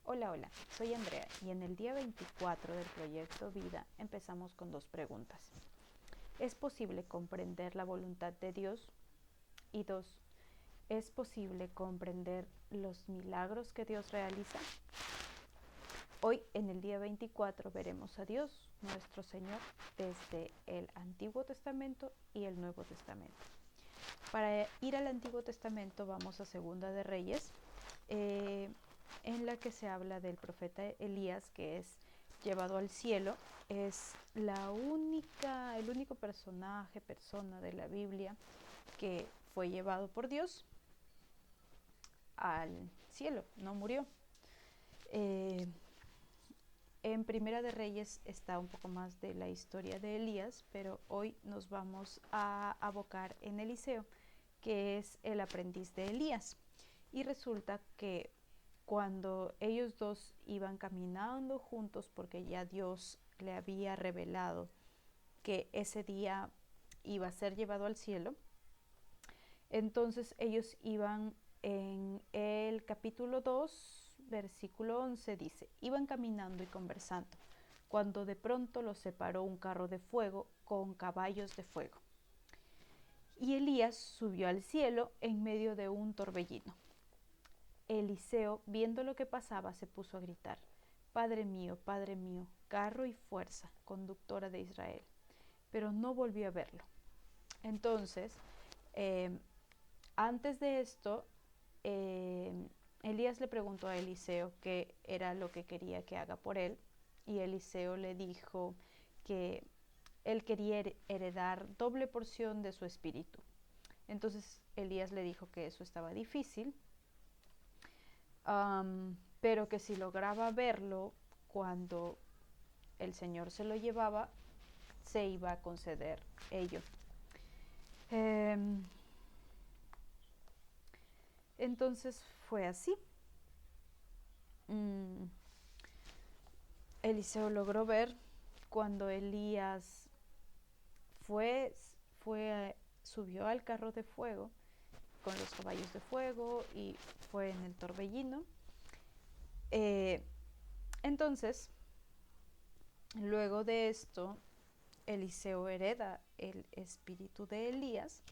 Hola, hola, soy Andrea y en el día 24 del proyecto Vida empezamos con dos preguntas. ¿Es posible comprender la voluntad de Dios? Y dos, ¿es posible comprender los milagros que Dios realiza? Hoy, en el día 24, veremos a Dios, nuestro Señor, desde el Antiguo Testamento y el Nuevo Testamento. Para ir al Antiguo Testamento vamos a Segunda de Reyes, en la que se habla del profeta Elías, que es llevado al cielo. Es el único persona de la Biblia que fue llevado por Dios al cielo, no murió. En Primera de Reyes está un poco más de la historia de Elías, pero hoy nos vamos a abocar en Eliseo, que es el aprendiz de Elías. Y resulta que cuando ellos dos iban caminando juntos, porque ya Dios le había revelado que ese día iba a ser llevado al cielo, entonces ellos iban en el capítulo 2, versículo 11, dice: iban caminando y conversando, cuando de pronto los separó un carro de fuego con caballos de fuego. Y Elías subió al cielo en medio de un torbellino. Eliseo, viendo lo que pasaba, se puso a gritar: Padre mío, carro y fuerza, conductora de Israel. Pero no volvió a verlo. Entonces, antes de esto, Elías le preguntó a Eliseo qué era lo que quería que haga por él, y Eliseo le dijo que él quería heredar doble porción de su espíritu. Entonces Elías le dijo que eso estaba difícil, pero que si lograba verlo cuando el Señor se lo llevaba, se iba a conceder ello. Entonces fue así. Eliseo logró ver cuando Elías subió al carro de fuego con los caballos de fuego y fue en el torbellino. Entonces, luego de esto, Eliseo hereda el espíritu de Elías.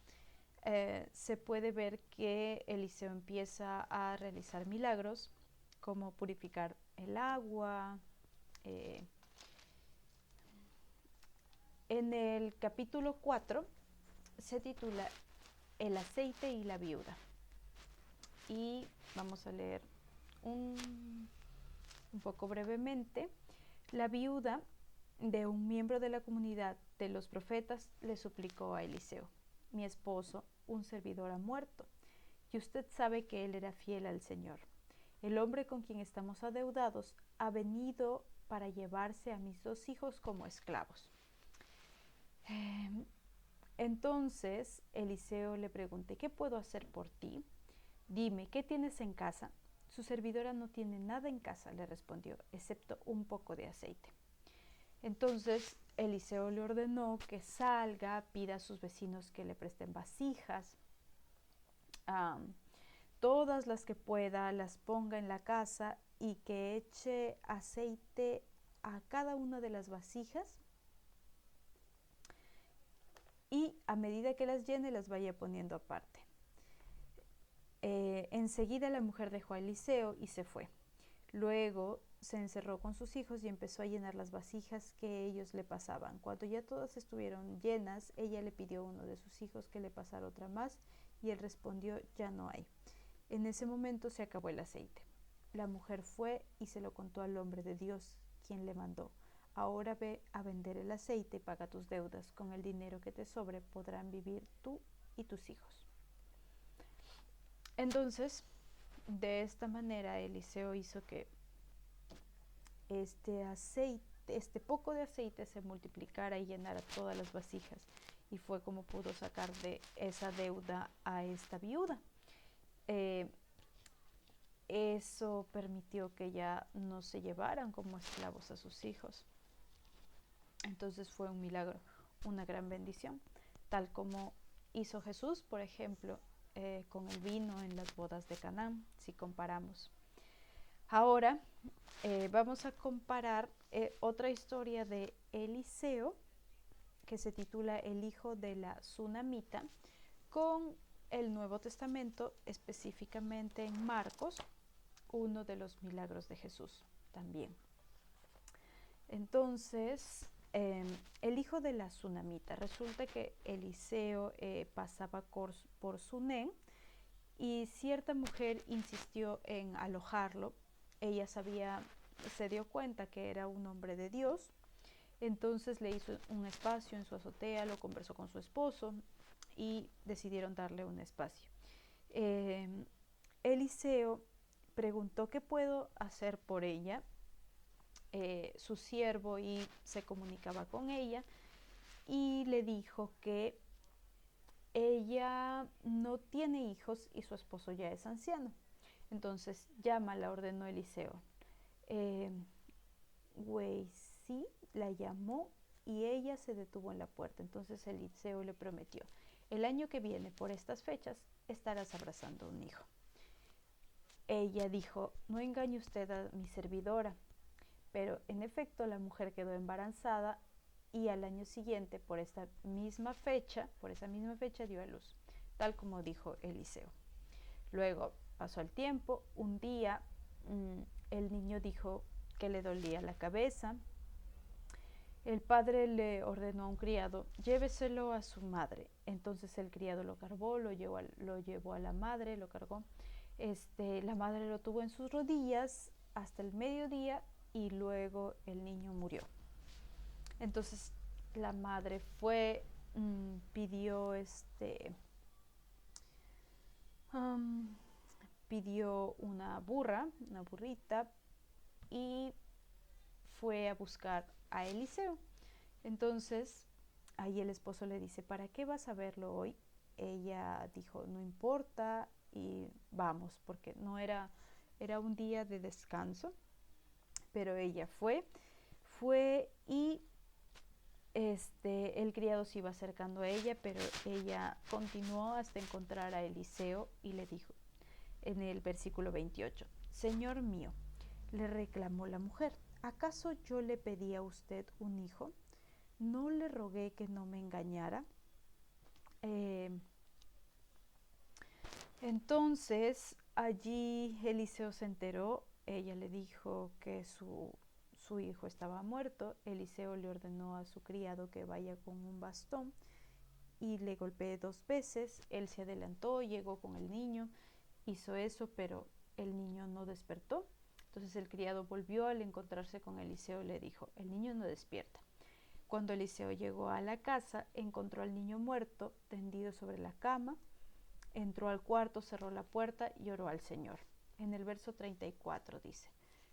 Se puede ver que Eliseo empieza a realizar milagros como purificar el agua. En el capítulo 4 se titula El aceite y la viuda. Y vamos a leer un poco brevemente. La viuda de un miembro de la comunidad de los profetas le suplicó a Eliseo: mi esposo, un servidor, ha muerto, y usted sabe que él era fiel al Señor. El hombre con quien estamos adeudados ha venido para llevarse a mis dos hijos como esclavos. Entonces Eliseo le pregunté: ¿qué puedo hacer por ti? Dime, ¿qué tienes en casa? Su servidora no tiene nada en casa, le respondió, excepto un poco de aceite. Entonces Eliseo le ordenó que salga, pida a sus vecinos que le presten vasijas, todas las que pueda, las ponga en la casa y que eche aceite a cada una de las vasijas, y a medida que las llene las vaya poniendo aparte. Enseguida la mujer dejó a Eliseo y se fue. Luego se encerró con sus hijos y empezó a llenar las vasijas que ellos le pasaban. Cuando ya todas estuvieron llenas, ella le pidió a uno de sus hijos que le pasara otra más, y él respondió: ya no hay. En ese momento se acabó el aceite. La mujer fue y se lo contó al hombre de Dios, quien le mandó: ahora ve a vender el aceite y paga tus deudas. Con el dinero que te sobre podrán vivir tú y tus hijos. Entonces, de esta manera, Eliseo hizo que este poco de aceite se multiplicara y llenara todas las vasijas, y fue como pudo sacar de esa deuda a esta viuda. Eso permitió que ya no se llevaran como esclavos a sus hijos. Entonces fue un milagro, una gran bendición, tal como hizo Jesús, por ejemplo, con el vino en las bodas de Canaán, si comparamos. Ahora vamos a comparar otra historia de Eliseo que se titula El hijo de la Tsunamita con el Nuevo Testamento, específicamente en Marcos, uno de los milagros de Jesús también. Entonces, el hijo de la Tsunamita, resulta que Eliseo pasaba por Sunem y cierta mujer insistió en alojarlo. Ella se dio cuenta que era un hombre de Dios, entonces le hizo un espacio en su azotea, lo conversó con su esposo y decidieron darle un espacio. Eliseo preguntó qué puedo hacer por ella. Su siervo y se comunicaba con ella y le dijo que ella no tiene hijos y su esposo ya es anciano. Entonces la ordenó Eliseo. Sí, la llamó y ella se detuvo en la puerta. Entonces Eliseo le prometió: el año que viene, por estas fechas, estarás abrazando un hijo. Ella dijo: no engañe usted a mi servidora. Pero en efecto la mujer quedó embarazada y al año siguiente, por esa misma fecha dio a luz, tal como dijo Eliseo. Luego pasó el tiempo, un día el niño dijo que le dolía la cabeza. El padre le ordenó a un criado: lléveselo a su madre. Entonces el criado lo cargó, lo llevó a la madre, lo cargó. La madre lo tuvo en sus rodillas hasta el mediodía y luego el niño murió. Entonces la madre fue, pidió una burrita, y fue a buscar a Eliseo. Entonces ahí el esposo le dice: ¿para qué vas a verlo hoy? Ella dijo: no importa, y vamos, porque no era un día de descanso. Pero ella fue y el criado se iba acercando a ella, pero ella continuó hasta encontrar a Eliseo y le dijo en el versículo 28: Señor mío, le reclamó la mujer, ¿acaso yo le pedí a usted un hijo? ¿No le rogué que no me engañara? Entonces allí Eliseo se enteró. Ella le dijo que su hijo estaba muerto. Eliseo le ordenó a su criado que vaya con un bastón y le golpee 2 veces. Él se adelantó, llegó con el niño, hizo eso, pero el niño no despertó. Entonces el criado volvió. Al encontrarse con Eliseo le dijo: el niño no despierta. Cuando Eliseo llegó a la casa, encontró al niño muerto, tendido sobre la cama. Entró al cuarto, cerró la puerta y oró al Señor. En el verso 34 dice: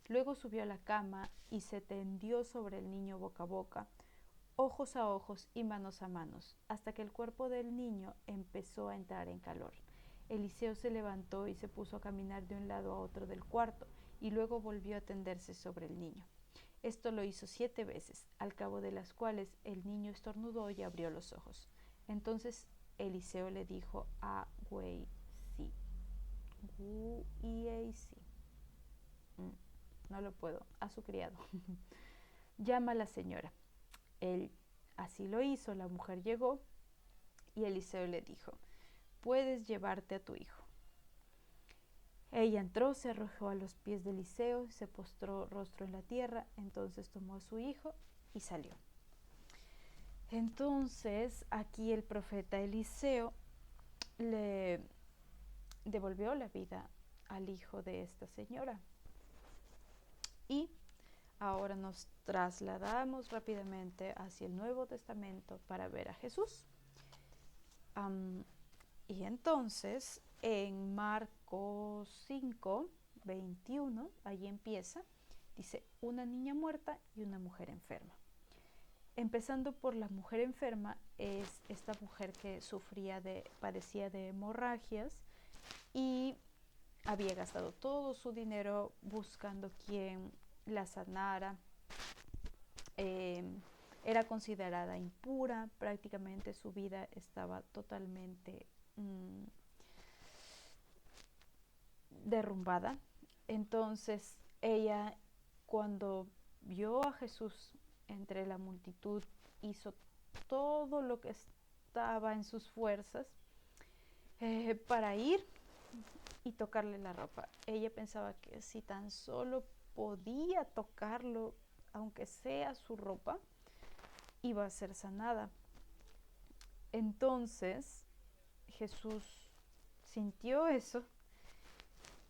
luego subió a la cama y se tendió sobre el niño boca a boca, ojos a ojos y manos a manos, hasta que el cuerpo del niño empezó a entrar en calor. Eliseo se levantó y se puso a caminar de un lado a otro del cuarto, y luego volvió a tenderse sobre el niño. Esto lo hizo 7 veces, al cabo de las cuales el niño estornudó y abrió los ojos. Entonces Eliseo le dijo a Gehazi, no lo puedo, a su criado: llama a la señora. Él así lo hizo. La mujer llegó y Eliseo le dijo: puedes llevarte a tu hijo. Ella entró, se arrojó a los pies de Eliseo y se postró rostro en la tierra. Entonces tomó a su hijo y salió. Entonces aquí el profeta Eliseo le devolvió la vida al hijo de esta señora. Y ahora nos trasladamos rápidamente hacia el Nuevo Testamento para ver a Jesús. Y entonces en Marcos 5, 21, allí empieza, dice: una niña muerta y una mujer enferma. Empezando por la mujer enferma, es esta mujer que padecía de hemorragias y había gastado todo su dinero buscando quien la sanara. Era considerada impura, prácticamente su vida estaba totalmente derrumbada. Entonces Ella, cuando vio a Jesús entre la multitud, hizo todo lo que estaba en sus fuerzas para ir y tocarle la ropa. Ella pensaba que si tan solo podía tocarlo, aunque sea su ropa, iba a ser sanada. Entonces Jesús sintió eso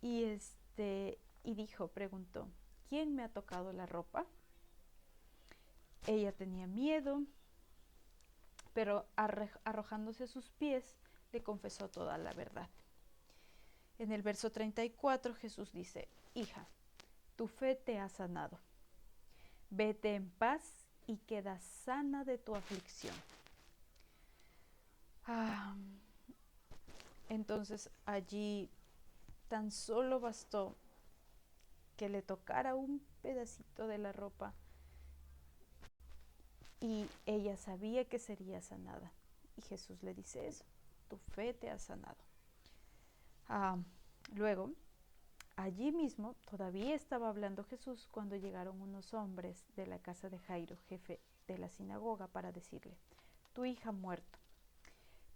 y preguntó, ¿quién me ha tocado la ropa? Ella tenía miedo, pero arrojándose a sus pies, le confesó toda la verdad. En el verso 34 Jesús dice, hija, tu fe te ha sanado. Vete en paz y queda sana de tu aflicción. Entonces allí tan solo bastó que le tocara un pedacito de la ropa y ella sabía que sería sanada. Y Jesús le dice eso, tu fe te ha sanado. Luego, allí mismo, todavía estaba hablando Jesús cuando llegaron unos hombres de la casa de Jairo, jefe de la sinagoga, para decirle, tu hija ha muerto.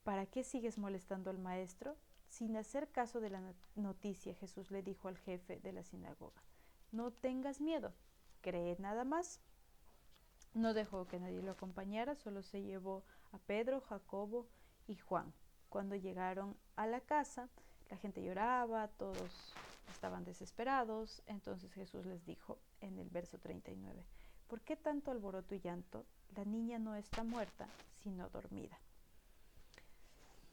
¿Para qué sigues molestando al maestro? Sin hacer caso de la noticia, Jesús le dijo al jefe de la sinagoga, no tengas miedo, cree nada más. No dejó que nadie lo acompañara, solo se llevó a Pedro, Jacobo y Juan. Cuando llegaron a la casa, la gente lloraba, todos estaban desesperados. Entonces Jesús les dijo en el verso 39, ¿por qué tanto alboroto y llanto? La niña no está muerta, sino dormida.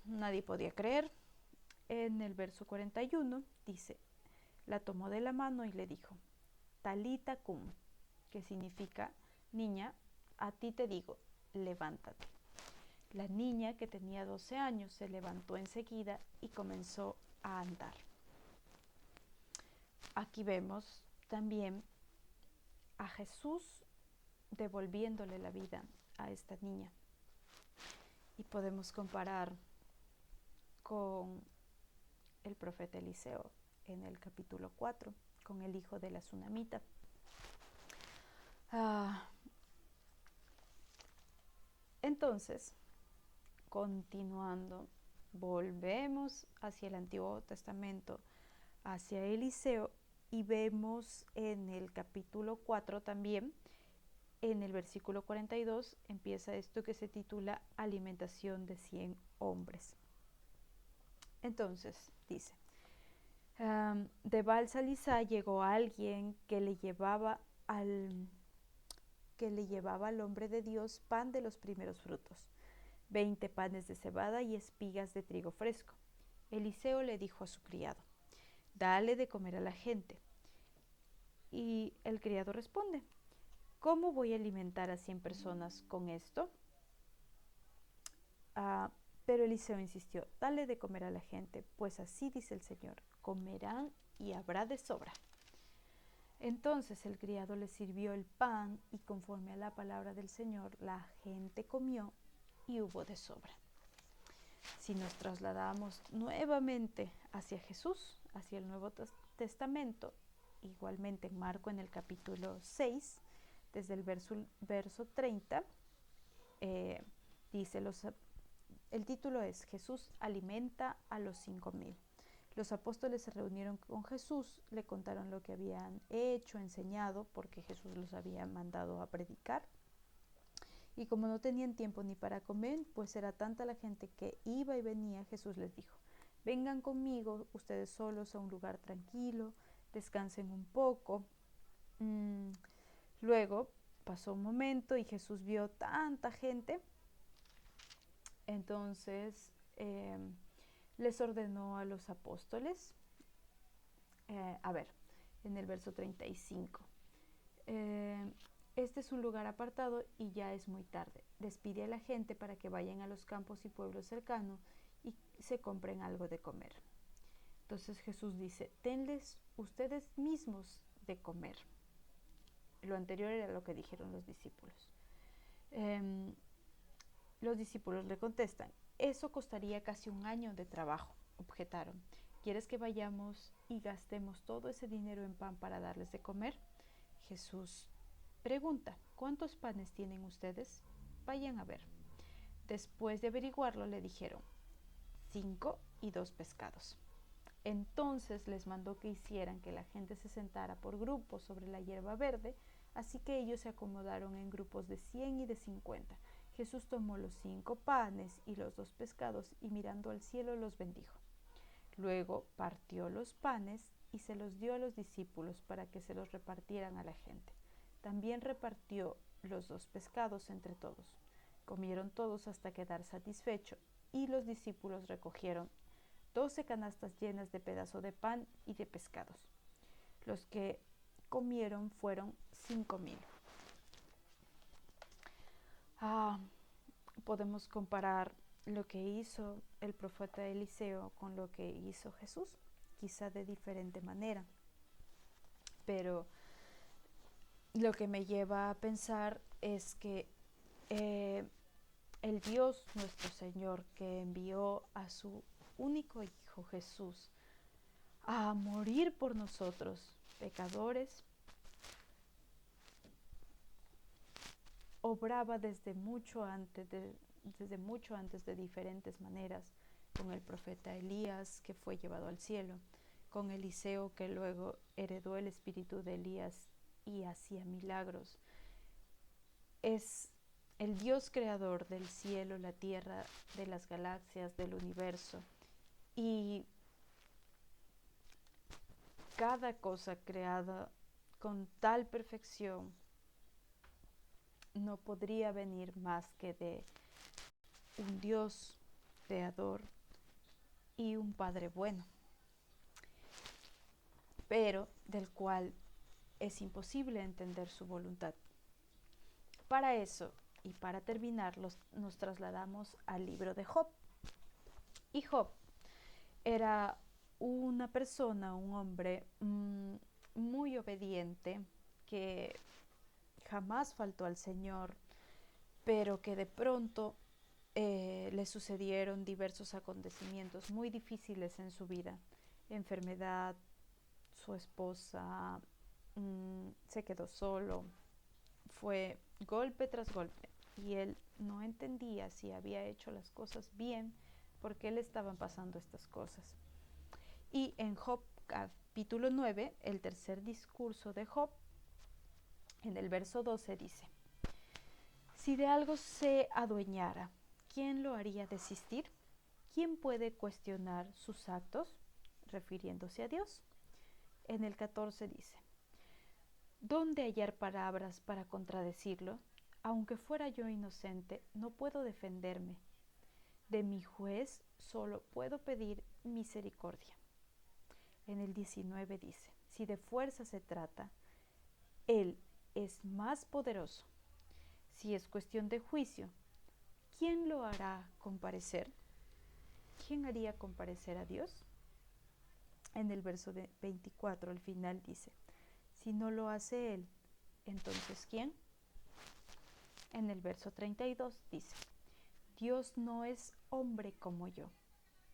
Nadie podía creer. En el verso 41 dice, la tomó de la mano y le dijo, Talita cum, que significa, niña, a ti te digo, levántate. La niña, que tenía 12 años, se levantó enseguida y comenzó a andar. Aquí vemos también a Jesús devolviéndole la vida a esta niña. Y podemos comparar con el profeta Eliseo en el capítulo 4, con el hijo de la tsunamita. Entonces, continuando, volvemos hacia el Antiguo Testamento, hacia Eliseo, y vemos en el capítulo 4 también, en el versículo 42, empieza esto que se titula Alimentación de 100 hombres. Entonces, dice, de Baal-Salisá llegó alguien que le llevaba al hombre de Dios pan de los primeros frutos, 20 panes de cebada y espigas de trigo fresco. Eliseo le dijo a su criado, dale de comer a la gente. Y el criado responde, ¿cómo voy a alimentar a 100 personas con esto? Pero Eliseo insistió, dale de comer a la gente, pues así dice el Señor, comerán y habrá de sobra. Entonces el criado le sirvió el pan y conforme a la palabra del Señor, la gente comió y hubo de sobra. Si nos trasladamos nuevamente hacia Jesús, hacia el Nuevo Testamento, igualmente en Marco en el capítulo 6, desde el verso 30, dice, el título es Jesús alimenta a los 5,000. Los apóstoles se reunieron con Jesús, le contaron lo que habían hecho, enseñado, porque Jesús los había mandado a predicar. Y como no tenían tiempo ni para comer, pues era tanta la gente que iba y venía, Jesús les dijo, vengan conmigo ustedes solos a un lugar tranquilo, descansen un poco. Luego pasó un momento y Jesús vio tanta gente, entonces les ordenó a los apóstoles, en el verso 35, este es un lugar apartado y ya es muy tarde. Despide a la gente para que vayan a los campos y pueblos cercanos y se compren algo de comer. Entonces Jesús dice, denles ustedes mismos de comer. Lo anterior era lo que dijeron los discípulos. Los discípulos le contestan, eso costaría casi un año de trabajo, objetaron. ¿quieres que vayamos y gastemos todo ese dinero en pan para darles de comer? Jesús pregunta, ¿cuántos panes tienen ustedes? Vayan a ver. Después de averiguarlo, le dijeron, 5 y 2 pescados. Entonces les mandó que hicieran que la gente se sentara por grupos sobre la hierba verde, así que ellos se acomodaron en grupos de 100 y de 50. Jesús tomó los 5 panes y los 2 pescados y mirando al cielo los bendijo. Luego partió los panes y se los dio a los discípulos para que se los repartieran a la gente. También repartió los 2 pescados entre todos. Comieron todos hasta quedar satisfechos y los discípulos recogieron 12 canastas llenas de pedazo de pan y de pescados. Los que comieron fueron 5,000. Podemos comparar lo que hizo el profeta Eliseo con lo que hizo Jesús, quizá de diferente manera. Pero lo que me lleva a pensar es que el Dios nuestro Señor, que envió a su único Hijo Jesús a morir por nosotros, pecadores, obraba desde mucho antes de diferentes maneras, con el profeta Elías, que fue llevado al cielo, con Eliseo, que luego heredó el espíritu de Elías y hacía milagros. Es el Dios creador del cielo, la tierra, de las galaxias, del universo. Y cada cosa creada con tal perfección no podría venir más que de un Dios creador y un Padre bueno, pero del cual es imposible entender su voluntad. Para eso, y para terminar, nos trasladamos al libro de Job. Y Job era una persona, un hombre muy obediente, que jamás faltó al Señor, pero que de pronto le sucedieron diversos acontecimientos muy difíciles en su vida. Enfermedad, su esposa se quedó solo, fue golpe tras golpe y él no entendía si había hecho las cosas bien, porque le estaban pasando estas cosas. Y en Job capítulo 9, el tercer discurso de Job, en el verso 12 dice, si de algo se adueñara, ¿quién lo haría desistir? ¿Quién puede cuestionar sus actos? Refiriéndose a Dios. En el 14 dice, ¿dónde hallar palabras para contradecirlo? Aunque fuera yo inocente, no puedo defenderme. De mi juez solo puedo pedir misericordia. En el 19 dice, si de fuerza se trata, Él es más poderoso. Si es cuestión de juicio, ¿quién lo hará comparecer? ¿Quién haría comparecer a Dios? En el verso 24, al final dice, si no lo hace Él, entonces ¿quién? En el verso 32 dice, Dios no es hombre como yo,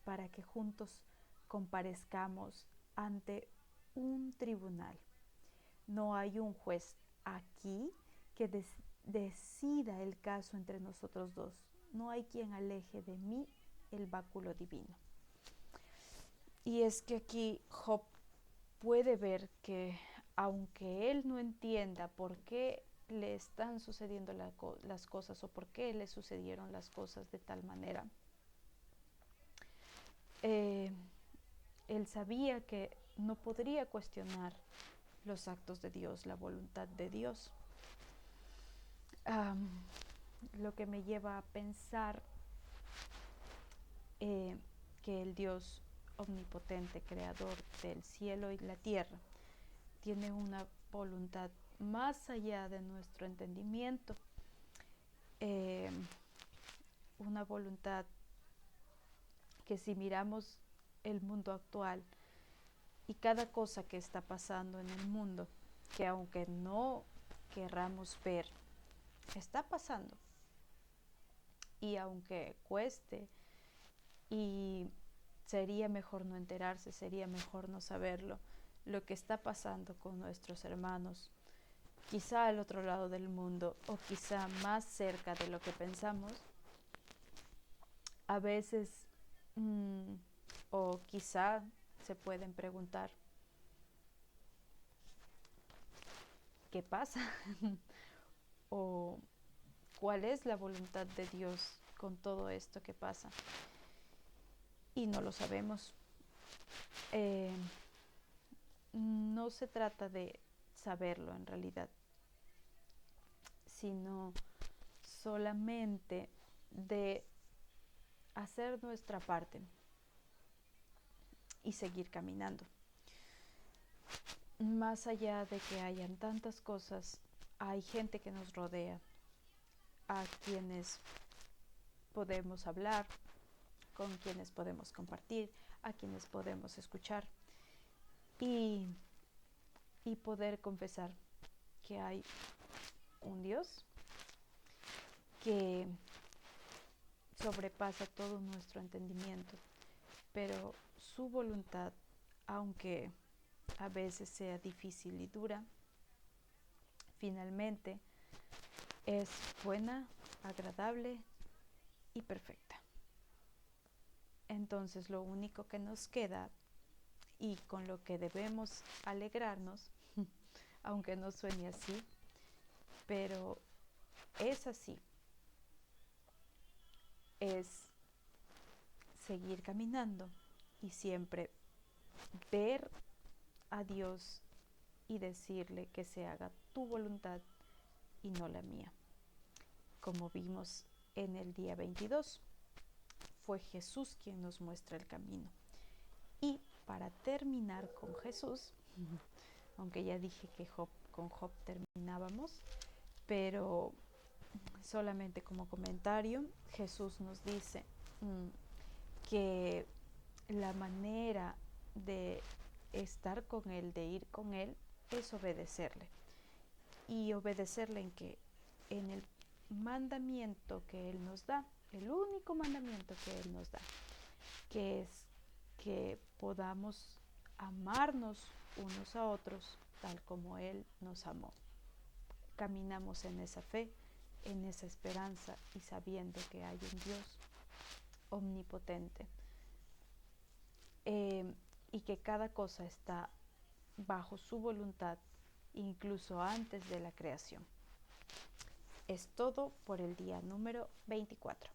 para que juntos comparezcamos ante un tribunal. No hay un juez aquí que decida el caso entre nosotros dos. No hay quien aleje de mí el báculo divino. Y es que aquí Job puede ver que aunque él no entienda por qué le están sucediendo las cosas o por qué le sucedieron las cosas de tal manera, él sabía que no podría cuestionar los actos de Dios, la voluntad de Dios. Lo que me lleva a pensar que el Dios omnipotente, creador del cielo y la tierra, tiene una voluntad más allá de nuestro entendimiento, una voluntad que si miramos el mundo actual y cada cosa que está pasando en el mundo, que aunque no querramos ver, está pasando, y aunque cueste y sería mejor no enterarse, sería mejor no saberlo, lo que está pasando con nuestros hermanos, quizá al otro lado del mundo o quizá más cerca de lo que pensamos. A veces, o quizá se pueden preguntar, ¿qué pasa? O ¿cuál es la voluntad de Dios con todo esto que pasa? Y no lo sabemos. No se trata de saberlo en realidad, sino solamente de hacer nuestra parte y seguir caminando. Más allá de que hayan tantas cosas, hay gente que nos rodea, a quienes podemos hablar, con quienes podemos compartir, a quienes podemos escuchar y poder confesar que hay un Dios que sobrepasa todo nuestro entendimiento, pero su voluntad, aunque a veces sea difícil y dura, finalmente es buena, agradable y perfecta. Entonces lo único que nos queda y con lo que debemos alegrarnos, aunque no suene así, pero es así, es seguir caminando y siempre ver a Dios y decirle que se haga tu voluntad y no la mía. Como vimos en el día 22, fue Jesús quien nos muestra el camino. Y para terminar con Jesús, aunque ya dije que con Job terminábamos, pero solamente como comentario, Jesús nos dice que la manera de estar con Él, de ir con Él, es obedecerle. Y obedecerle en que en el mandamiento que Él nos da, el único mandamiento que Él nos da, que es que podamos amarnos unos a otros tal como Él nos amó. Caminamos en esa fe, en esa esperanza y sabiendo que hay un Dios omnipotente y que cada cosa está bajo su voluntad incluso antes de la creación. Es todo por el día número 24.